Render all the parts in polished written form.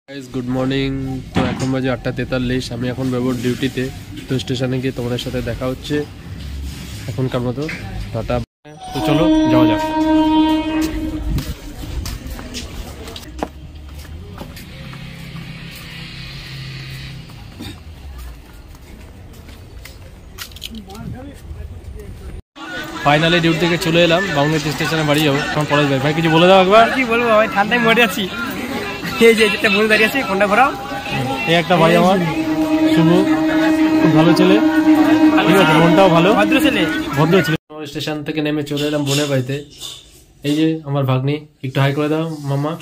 Guys good morning. तो এখন বাজে 8:43। আমি এখন বেরোবো ডিউটিতে। তো স্টেশনে গিয়ে তোমাদের সাথে দেখা হচ্ছে এখনকার মতো। টাটা। তো চলো যাওয়া যাক। ফাইনালি ডিউটি থেকে চলে এলাম। বাউঙ্গাটি স্টেশনে বাড়ি যাবো। এখন পরেশ ভাই কিছু বলে দাও একবার। কি বলবো ভাই, ঠান্ডায় মরে যাচ্ছি। এই যে একটা বন্ধু দাঁড়িয়ে আছে, ফোনটা ঘোরাও। এই একটা ভাই আমার শুভ, খুব ভালো ছেলে, ঠিক আছে, মনটাও ভালো, ভদ্র ছেলে। স্টেশন থেকে নেমে চলে এলাম বোনের বাড়িতে। এই যে আমার ভাগ্নি, একটু হাই করে দাও মামা।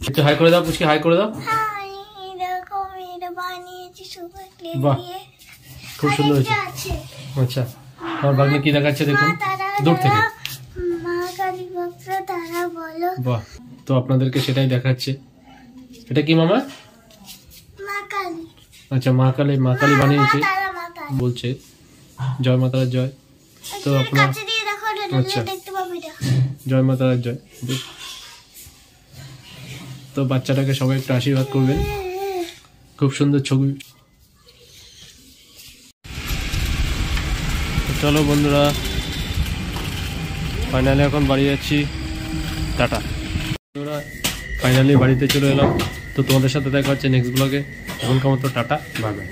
একটু হাই করে দাও পুচকি, হাই করে দাও। বাহ, খুব সুন্দর হয়েছে। আচ্ছা, আমার ভাগ্নি কি দেখাচ্ছে দেখুন দূর থেকে। বাহ, তো আপনাদেরকে সেটাই দেখাচ্ছে। এটা কি মামা? আচ্ছা, মা কালী, মা কালী বানিয়েছে বলছে। জয় মাতার জয়। তো আপনার আচ্ছা, জয় মাতার জয়। তো বাচ্চাটাকে সবাই একটু আশীর্বাদ করবেন। খুব সুন্দর ছবি। চলো বন্ধুরা, ফাইনালি এখন বাড়ি যাচ্ছি। টাটা বন্ধুরা, ফাইনালি বাড়িতে চলে এলাম। তো তোমাদের সাথে দেখা হচ্ছে নেক্সট ব্লগে। এখনকার মতো টাটা, বাই বাই।